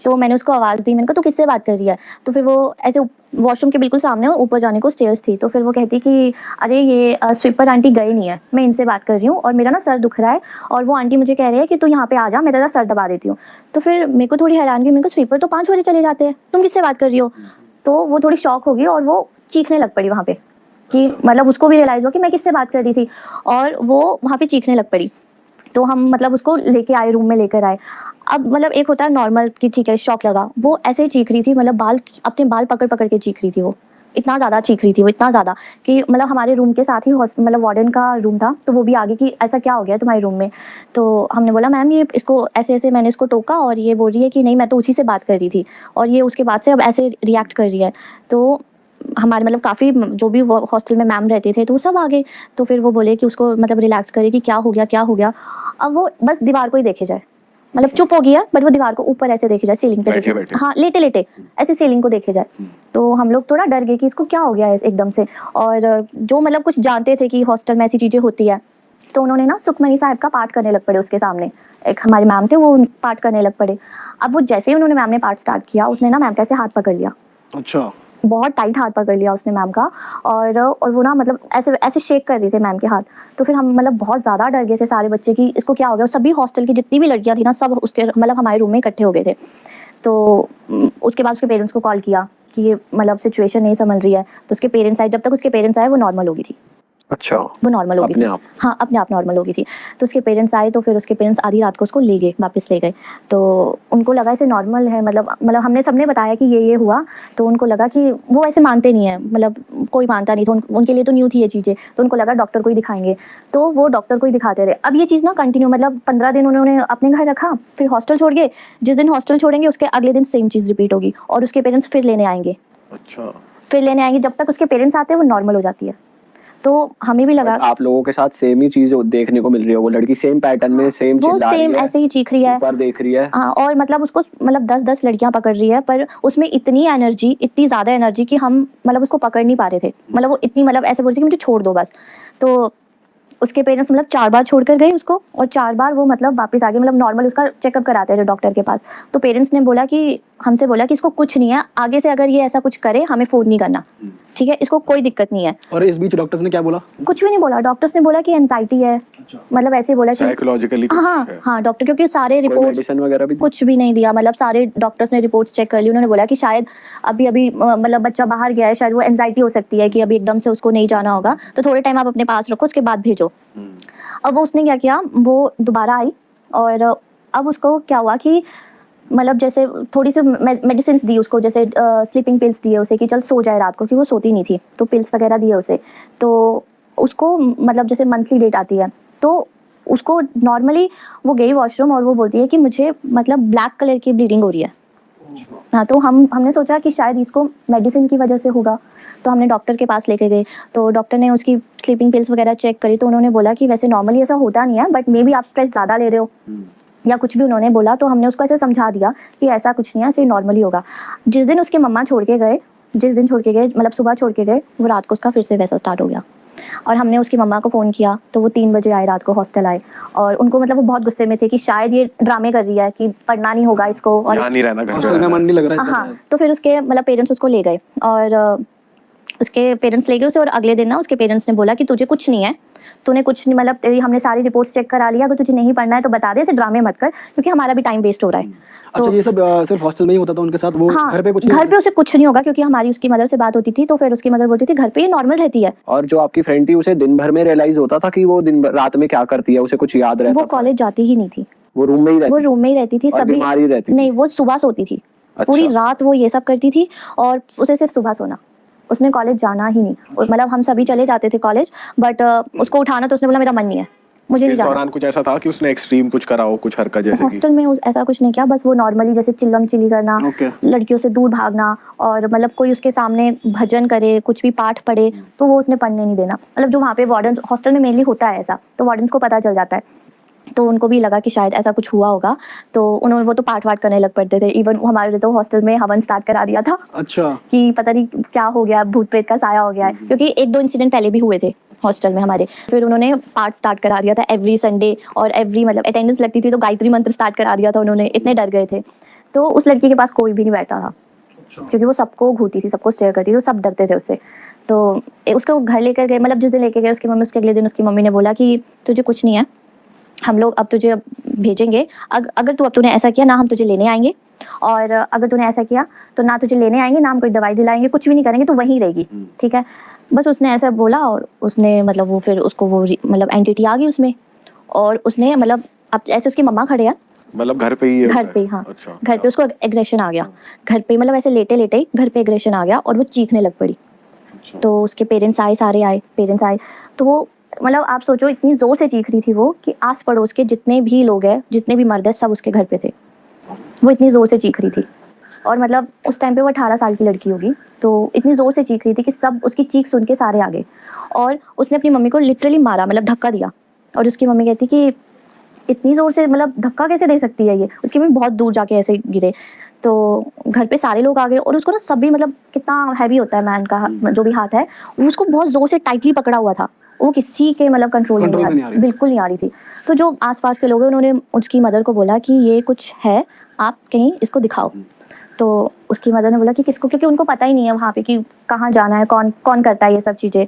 तो मैंने उसको आवाज़ दी, मैंने कहा तू किससे बात कर रही है? तो फिर वो ऐसे वॉशरूम के बिल्कुल सामने ऊपर जाने को स्टेयर्स थी, तो फिर वो कहती कि अरे ये स्वीपर आंटी गई नहीं है, मैं इनसे बात कर रही हूँ और मेरा ना सर दुख रहा है और वो आंटी मुझे कह रही है कि तू यहाँ पे आ जा, मैं तेरा सर दबा देती हूँ। तो फिर मेरे को थोड़ी हैरानगी, मैंने कहा स्वीपर तो 5 बजे चले जाते हैं, तुम किससे बात कर रही हो? तो वो थोड़ी शॉक होगी और वो चीखने लग पड़ी वहाँ पे कि मतलब उसको भी रियलाइज़ हुआ कि मैं किससे बात कर रही थी और वो वहाँ पे चीखने लग पड़ी। तो हम मतलब उसको लेके आए, रूम में लेकर आए। अब मतलब एक होता है नॉर्मल कि ठीक है शॉक लगा, वो ऐसे ही चीख रही थी, मतलब अपने बाल पकड़ के चीख रही थी वो। इतना ज़्यादा चीख रही थी वो, इतना ज़्यादा कि मतलब हमारे रूम के साथ ही मतलब वार्डन का रूम था, तो वो भी आ गई कि ऐसा क्या हो गया तुम्हारे रूम में? तो हमने बोला मैम ये इसको ऐसे-ऐसे मैंने इसको टोका और ये बोल रही है कि नहीं मैं तो उसी से बात कर रही थी और ये उसके बाद से अब ऐसे रिएक्ट कर रही है। तो हमारे मतलब काफ़ी जो भी वो हॉस्टल में मैम रहते थे तो वो सब आ गए। तो फिर वो बोले कि उसको मतलब रिलैक्स करे कि क्या हो गया, क्या हो गया? अब वो बस दीवार को ही देखे जाए, मतलब चुप हो गया बट वो दीवार को ऊपर ऐसे देखे जाए, सीलिंग पे देखे, बैठे-बैठे। हाँ लेटे-लेटे ऐसे सीलिंग को देखे जाए। तो हम लोग थोड़ा डर गए कि इसको क्या हो गया है एकदम से। और जो मतलब कुछ जानते थे कि हॉस्टल में ऐसी चीज़ें होती है, तो उन्होंने ना सुखमनी साहिब का पाठ करने लग पड़े उसके सामने। एक हमारे मैम थे वो पाठ करने लग पड़े। अब वो जैसे ही उन्होंने मैम ने पाठ स्टार्ट किया, उसने ना मैम का ऐसे हाथ पकड़ लिया। अच्छा। बहुत टाइट हाथ पकड़ लिया उसने मैम का और वो ना मतलब ऐसे ऐसे शेक कर रही थी मैम के हाथ। तो फिर हम मतलब बहुत ज़्यादा डर गए थे सारे बच्चे कि इसको क्या हो गया। सभी हॉस्टल की जितनी भी लड़कियां थी ना सब उसके मतलब हमारे रूम में इकट्ठे हो गए थे। तो उसके बाद उसके पेरेंट्स को कॉल किया कि ये मतलब सिचुएशन नहीं संभल रही है। तो उसके पेरेंट्स आए, जब तक उसके पेरेंट्स आए वो नॉर्मल हो गई थी। अच्छा, वो नॉर्मल हो गई थी। अपने आप? हाँ, अपने आप नॉर्मल हो गई थी। तो उसके पेरेंट्स आए तो फिर उसके पेरेंट्स आधी रात को उसको ले गए, वापस ले गए। तो उनको लगा इसे नॉर्मल है, मतलब हमने सबने बताया कि ये हुआ, तो उनको लगा कि वो ऐसे मानते नहीं है, मतलब कोई मानता नहीं था, उनके लिए तो न्यू थी ये चीज़ें, तो उनको लगा डॉक्टर को ही दिखाएँगे। तो वो डॉक्टर को ही दिखाते रहे। अब ये चीज़ ना कंटिन्यू मतलब 15 दिन उन्होंने अपने घर रखा, फिर हॉस्टल छोड़ गए। जिस दिन हॉस्टल छोड़ेंगे उसके अगले दिन सेम चीज़ रिपीट होगी और उसके पेरेंट्स फिर लेने आएँगे। अच्छा। फिर लेने आएँगे, जब तक उसके पेरेंट्स आते हैं वो नॉर्मल हो जाती है। तो हमें भी लगा आप लोगों के साथ सेम ही चीज देखने को मिल रही है, वो लड़की सेम पैटर्न में सेम वो चिल्ला रही सेम है, ऐसे ही चीख रही है, ऊपर देख रही है। हाँ, और मतलब उसको मतलब 10-10 लड़कियां पकड़ रही है, पर उसमें इतनी एनर्जी, इतनी ज़्यादा एनर्जी कि हम मतलब उसको पकड़ नहीं पा रहे थे। मतलब वो इतनी मतलब ऐसे बोल रही थी कि मुझे छोड़ दो बस। तो उसके पेरेंट्स मतलब 4 बार छोड़ कर गए उसको और 4 बार वो मतलब वापस आ गए, मतलब नॉर्मल उसका चेकअप कराते थे डॉक्टर के पास। तो पेरेंट्स ने बोला कि हमसे बोला कि इसको कुछ नहीं है, आगे से अगर ये ऐसा कुछ करे हमें फ़ोन नहीं करना, ठीक है? इसको कोई दिक्कत नहीं है। और इस बीच डॉक्टर्स ने क्या बोला? कुछ भी नहीं बोला, डॉक्टर्स ने बोला कि एंजाइटी है, मतलब ऐसे बोला कि साइकोलॉजिकली कुछ हाँ, है। हाँ डॉक्टर, क्योंकि सारे कोई रिपोर्ट्स मेडिसिन वगैरह भी? कुछ भी नहीं दिया, मतलब सारे डॉक्टर्स ने रिपोर्ट्स चेक कर ली। उन्होंने बोला कि शायद अभी मतलब बच्चा बाहर गया है, शायद वो एंजाइटी हो सकती है कि अभी एकदम से उसको नहीं जाना होगा, तो थोड़े टाइम आप अपने पास रखो, उसके बाद भेजो। अब वो उसने क्या किया, वो दोबारा आई और अब उसको क्या हुआ कि मतलब जैसे थोड़ी सी मेडिसिन दी उसको, जैसे स्लीपिंग पिल्स दिए उसे कि चल सो जाए रात को, क्योंकि वो सोती नहीं थी, तो पिल्स वगैरह दिए उसे। तो उसको मतलब जैसे मंथली डेट आती है, तो उसको नॉर्मली वो गई वॉशरूम और वो बोलती है कि मुझे मतलब ब्लैक कलर की ब्लीडिंग हो रही है। हाँ, तो हमने सोचा कि शायद इसको मेडिसिन की वजह से होगा, तो हमने डॉक्टर के पास लेके गए। तो डॉक्टर ने उसकी स्लीपिंग पिल्स वगैरह चेक करी, तो उन्होंने बोला कि वैसे नॉर्मली ऐसा होता नहीं है, बट मे बी आप स्ट्रेस ज़्यादा ले रहे हो या कुछ भी उन्होंने बोला। तो हमने उसको ऐसे समझा दिया कि ऐसा कुछ नहीं है, ऐसे नॉर्मली होगा। जिस दिन उसके मम्मा छोड़ के गए, मतलब सुबह छोड़ के गए, वो रात को उसका फिर से वैसा स्टार्ट हो गया। और हमने उसकी मम्मा को फ़ोन किया, तो वो 3 बजे आए, रात को हॉस्टल आए और उनको मतलब वो बहुत गुस्से में थे कि शायद ये ड्रामे कर रही है कि पढ़ना नहीं होगा इसको और यहाँ नहीं रहना, घर पे हॉस्टल में रहना मन है। नहीं लग रहा है इतना हाँ, शायद। तो फिर उसके मतलब पेरेंट्स उसको ले गए और उसके पेरेंट्स ले गए उसे। और अगले दिन ना उसके पेरेंट्स ने बोला कि तुझे कुछ नहीं है, तूने कुछ नहीं, मतलब तेरी हमने सारी रिपोर्ट्स चेक करा लिया, अगर तुझे नहीं पढ़ना है तो बता दे, ऐसे ड्रामे मत कर, क्योंकि हमारा भी टाइम वेस्ट हो रहा है। अच्छा, ये सब सिर्फ हॉस्टल में ही होता था उनके साथ, वो हाँ, घर पे कुछ नहीं घर पे उसे कुछ नहीं होगा, क्योंकि हमारी उसकी मदर से बात होती थी, तो फिर उसकी मदर बोलती थी घर पे ये नॉर्मल रहती है। और जो आपकी फ्रेंड थी उसे दिन भर में रियलाइज होता था कि वो रात में क्या करती है, उसे कुछ याद रहता वो था? कॉलेज जाती ही नहीं थी, वो रूम में ही रहती? वो रूम में ही रहती थी। और सभी बीमार ही रहती थी? नहीं, वो सुबह सोती थी। अच्छा। पूरी रात वो ये सब करती थी और उसे सिर्फ सुबह सोना, उसने कॉलेज जाना ही नहीं। और मतलब हम सभी चले जाते थे कॉलेज, बट उसको उठाना तो उसने बोला मेरा मन नहीं है, मुझे नहीं इस जाना। दौरान कुछ ऐसा था कि उसने एक्सट्रीम कुछ करा हो, कुछ हरकत जैसे कि? हॉस्टल में ऐसा कुछ नहीं किया, बस वो नॉर्मली जैसे चिल्लम चिल्ली करना, ओके। लड़कियों से दूर भागना, और मतलब कोई उसके सामने भजन करे, कुछ भी पाठ पढ़े तो वो उसने पढ़ने नहीं देना। मतलब जो वहाँ पे वार्डन हॉस्टल में मेनली होता है ऐसा, तो वार्डन्स को पता चल जाता है, तो उनको भी लगा कि शायद ऐसा कुछ हुआ होगा, तो उन्होंने वो तो पाठ वाठ करने लग पड़ते थे। इवन हमारे तो हॉस्टल में हवन स्टार्ट करा दिया था अच्छा। कि पता नहीं क्या हो गया, भूत प्रेत का साया हो गया है, क्योंकि 1-2 इंसिडेंट पहले भी हुए थे हॉस्टल में हमारे। फिर उन्होंने पाठ स्टार्ट करा दिया था एवरी संडे, और एवरी मतलब अटेंडेंस लगती थी तो गायत्री मंत्र स्टार्ट करा दिया था उन्होंने, इतने डर गए थे। तो उस लड़की के पास कोई भी नहीं बैठता था क्योंकि वो सबको घूरती थी, सबको स्टेयर करती थी, तो सब डरते थे उससे। तो उसको घर लेकर गए, मतलब जिस दिन लेके गए उसकी मम्मी, उसके अगले दिन उसकी मम्मी ने बोला कि तुझे कुछ नहीं है, हम लोग अब तुझे भेजेंगे, अगर तू अब तूने ऐसा किया ना हम तुझे लेने आएंगे, और अगर तूने ऐसा किया तो ना तुझे लेने आएंगे ना हम कोई दवाई दिलाएंगे, कुछ भी नहीं करेंगे, तो वहीं रहेगी, ठीक है। बस उसने ऐसा बोला, और उसने मतलब वो फिर उसको वो मतलब एंटिटी आ गई उसमें, और उसने मतलब अब ऐसे उसकी मम्मा खड़े हैं, मतलब घर पे ही है? घर पे ही, हाँ। अच्छा, घर पे उसको एग्रेशन आ गया, घर पे मतलब ऐसे लेटे लेटे ही घर पे एग्रेशन आ गया, और वो चीखने लग पड़ी। अच्छा। तो उसके पेरेंट्स आए, सारे आए, पेरेंट्स आए, तो वो मतलब आप सोचो इतनी जोर से चीख रही थी वो कि आस पड़ोस के जितने भी लोग हैं, जितने भी मर्द हैं, सब उसके घर पे थे। वो इतनी जोर से चीख रही थी, और मतलब उस टाइम पे वो 18 साल की लड़की होगी, तो इतनी जोर से चीख रही थी कि सब उसकी चीख सुन के सारे आ गए, और उसने अपनी मम्मी को लिटरली मारा, मतलब धक्का दिया। और उसकी मम्मी कहती कि इतनी जोर से मतलब धक्का कैसे दे सकती है ये, उसकी मम्मी बहुत दूर जाके ऐसे गिरे। तो घर पे सारे लोग आ गए, और उसको ना सभी मतलब कितना हैवी होता है मैन का जो भी हाथ है, वो उसको बहुत जोर से टाइटली पकड़ा हुआ था, वो किसी के मतलब कंट्रोल Control में नहीं नहीं आ आ रही, रही। बिल्कुल नहीं आ रही थी। तो जो आसपास के लोग हैं उन्होंने उसकी मदर को बोला कि ये कुछ है, आप कहीं इसको दिखाओ। तो उसकी मदर ने बोला कि किसको, क्योंकि उनको पता ही नहीं है वहाँ पे कि कहाँ जाना है, कौन कौन करता है ये सब चीज़ें।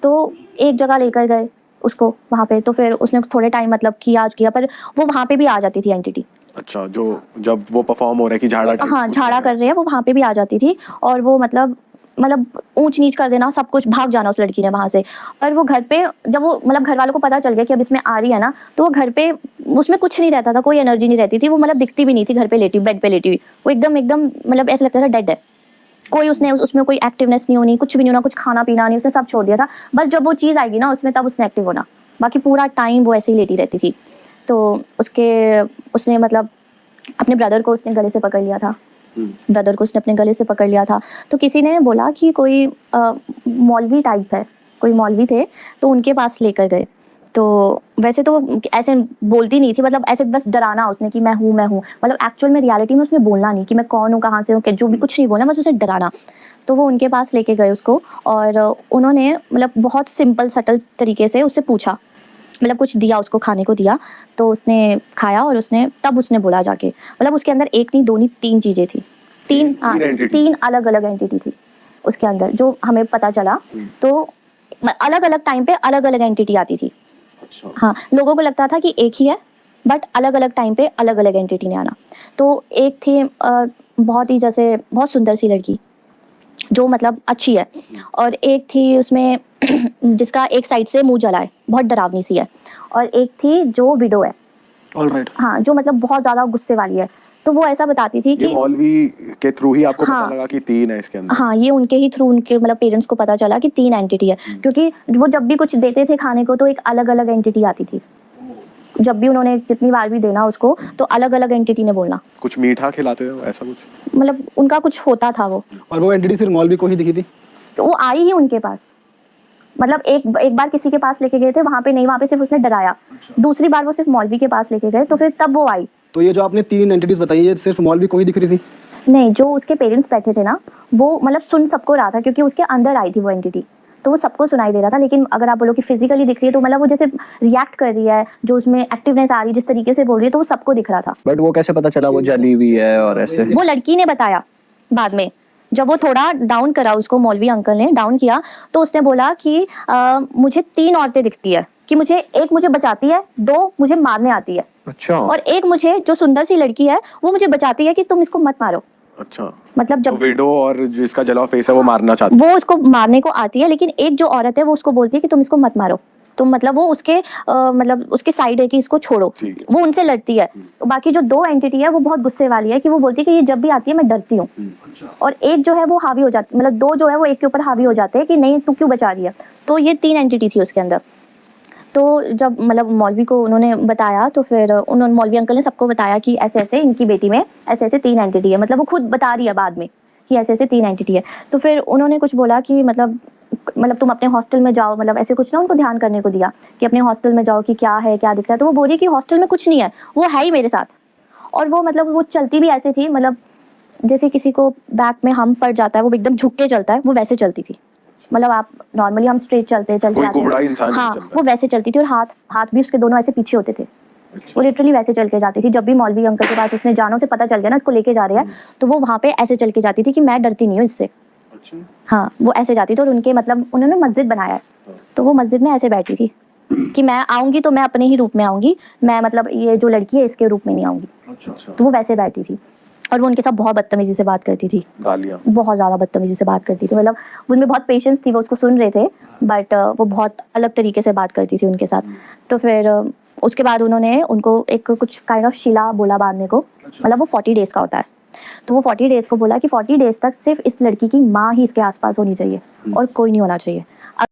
तो एक जगह लेकर गए उसको वहाँ पे, तो फिर उसने थोड़े टाइम मतलब किया, पर वो वहाँ पे भी आ जाती थी एंटिटी। अच्छा, जो जब वो परफॉर्म हो रहा है कि झाड़ा टाइप हाँ, कुछ झाड़ा कर रहे हैं वो वहाँ पे भी आ जाती थी, और वो मतलब ऊंच नीच कर देना, सब कुछ, भाग जाना उस लड़की ने वहाँ से। और वो घर पे जब वो मतलब घर वालों को पता चल गया कि अब इसमें आ रही है ना, तो वो घर पे उसमें कुछ नहीं रहता था, कोई एनर्जी नहीं रहती थी, वो मतलब दिखती भी नहीं थी घर पे लेटी, बेड पे लेटी हुई, वो एकदम एकदम मतलब ऐसा लगता था डेड है, कोई उसने उसमें कोई एक्टिवनेस नहीं होनी, कुछ भी नहीं होना, कुछ खाना पीना नहीं, उसने सब छोड़ दिया था। बस जब वो चीज़ आएगी ना उसमें, तब उसने एक्टिव होना, बाकी पूरा टाइम वो ऐसे ही लेटी रहती थी। तो उसने मतलब अपने ब्रदर को उसने गले से पकड़ लिया था, ब्रदर को उसने अपने गले से पकड़ लिया था। तो किसी ने बोला कि कोई मौलवी टाइप है, कोई मौलवी थे, तो उनके पास लेकर गए। तो वैसे तो ऐसे बोलती नहीं थी, मतलब ऐसे बस डराना उसने कि मैं हूँ, मतलब एक्चुअल में रियलिटी में उसने बोलना नहीं कि मैं कौन हूँ, कहाँ से हूँ, जो भी कुछ नहीं बोलना, बस उसे डराना। तो वो उनके पास लेके गए उसको, और उन्होंने मतलब बहुत सिंपल सटल तरीके से उससे पूछा, मतलब कुछ दिया उसको, खाने को दिया, तो उसने खाया, और उसने तब उसने बोला जाके, मतलब उसके अंदर एक नहीं, दो नहीं, 3 चीज़ें थी, तीन अलग अलग एंटिटी थी उसके अंदर, जो हमें पता चला। तो अलग अलग टाइम पे अलग अलग एंटिटी आती थी। अच्छा। हाँ, लोगों को लगता था कि एक ही है, बट अलग अलग टाइम पे अलग अलग एंटिटी ने आना। तो एक थी बहुत ही जैसे बहुत सुंदर सी लड़की, जो मतलब अच्छी है, और एक थी उसमें जिसका एक साइड से मुंह जला है, बहुत डरावनी सी है, और एक थी जो विडो है, ऑलराइट। हाँ, जो मतलब बहुत ज़्यादा गुस्से वाली है। तो वो ऐसा बताती थी ये कि मौलवी के थ्रू ही आपको हाँ, पता लगा कि 3 है इसके अंदर? हाँ, ये उनके ही थ्रू, उनके मतलब पेरेंट्स को पता चला कि 3 एंटिटी है, क्योंकि वो जब भी कुछ देते थे खाने को तो एक अलग अलग एंटिटी आती थी, जब भी उन्होंने जितनी बार भी देना उसको, तो अलग अलग एंटिटी ने बोलना, कुछ मीठा खिलाते हो ऐसा कुछ? मतलब उनका कुछ होता था वो। और वो एंटिटी सिर्फ मौलवी को ही दिखी थी? तो वो आई ही उनके पास, मतलब एक बार किसी के पास लेके गए थे, वहाँ पे नहीं, वहाँ पे सिर्फ उसने डराया। दूसरी बार वो सिर्फ मौलवी के पास लेके गए, तो फिर तब वो आई। तो ये जो आपने 3 एंटिटीज बताई, ये सिर्फ मौलवी को ही दिख रही थी? नहीं, जो उसके पेरेंट्स बैठे थे ना, वो मतलब सुन सबको रहा था, क्योंकि उसके अंदर आई थी वो एंटिटी, तो वो सबको सुनाई दे रहा था। लेकिन अगर आप बोलो कि फिजिकली दिख रही है, तो मतलब वो जैसे रिएक्ट कर रही है, जो उसमें एक्टिवनेस आ रही है, जिस तरीके से बोल रही है, तो वो सबको दिख रहा था। बट वो कैसे पता चला वो जली हुई है और ऐसे? वो लड़की ने बताया बाद में, जब वो थोड़ा डाउन करा उसको, मौलवी अंकल ने डाउन किया, तो उसने बोला कि मुझे 3 औरतें दिखती है, कि मुझे एक मुझे बचाती है, 2 मुझे मारने आती है, अच्छा। और एक मुझे जो सुंदर सी लड़की है वो मुझे बचाती है कि तुम इसको मत मारो। अच्छा, मतलब तो जब विडो और जिसका जला हुआ फेस है वो मारना चाहती वो उसको मारने को आती है, लेकिन एक जो औरत है वो उसको बोलती है कि तुम इसको मत मारो, तुम मतलब वो उसके मतलब उसके साइड है कि इसको छोड़ो, ठीक है। वो उनसे लड़ती है। तो बाकी जो 2 एंटिटी है वो बहुत गुस्से वाली है, कि वो बोलती है कि ये जब भी आती है मैं डरती हूँ, और एक जो है वो हावी हो जाती, मतलब 2 जो है वो एक के ऊपर हावी हो जाते हैं कि नहीं तू क्यों बचा रही है। तो ये 3 एंटिटी थी उसके अंदर। तो जब मतलब मौलवी को उन्होंने बताया, तो फिर उन्होंने, मौलवी अंकल ने सबको बताया कि ऐसे ऐसे इनकी बेटी में ऐसे ऐसे 3 एंटिटी है, मतलब वो खुद बता रही है बाद में कि ऐसे ऐसे 3 एंटिटी है। तो फिर उन्होंने कुछ बोला कि मतलब तुम अपने हॉस्टल में जाओ, मतलब ऐसे कुछ ना उनको ध्यान करने को दिया कि अपने हॉस्टल में जाओ कि क्या है, क्या दिख रहा है। तो वो बोल रही कि हॉस्टल में कुछ नहीं है, वो है ही मेरे साथ। और वो मतलब वो चलती भी ऐसे थी, मतलब जैसे किसी को बैक में हम पड़ जाता है, वो एकदम झुक के चलता है, वो वैसे चलती थी। मतलब आप नॉर्मली हम स्ट्रेट चलते चलते कोई आते हैं। कुबड़ा इंसान नहीं हाँ चलता। वो वैसे चलती थी और हाथ हाथ भी उसके दोनों ऐसे पीछे होते थे। वो लिटरली वैसे चल के जाती थी। जब भी मौलवी अंकल के पास उसने जाना, उसे पता चल गया ना इसको लेके जा रहे हैं, तो वो वहाँ पे ऐसे चल के जाती थी कि मैं डरती नहीं हूँ इससे। अच्छा। हाँ वो ऐसे जाती थी और उनके मतलब उन्होंने मस्जिद बनाया है, तो वो मस्जिद में ऐसे बैठी थी कि मैं आऊंगी तो मैं अपने ही रूप में आऊंगी, मैं मतलब ये जो लड़की है इसके रूप में नहीं आऊंगी। अच्छा। तो वो वैसे बैठी थी और वो उनके साथ बहुत बदतमीजी से बात करती थी, गालियाँ। बहुत ज़्यादा बदतमीजी से बात करती थी। मतलब उनमें बहुत पेशेंस थी, वो उसको सुन रहे थे, बट वो बहुत अलग तरीके से बात करती थी उनके साथ। तो फिर उसके बाद उन्होंने उनको एक कुछ काइंड ऑफ शिला बोला बांधने को, मतलब वो 40 डेज़ का होता है। तो वो 40 डेज़ को बोला कि 40 डेज़ तक सिर्फ इस लड़की की माँ ही इसके आसपास होनी चाहिए और कोई नहीं होना चाहिए।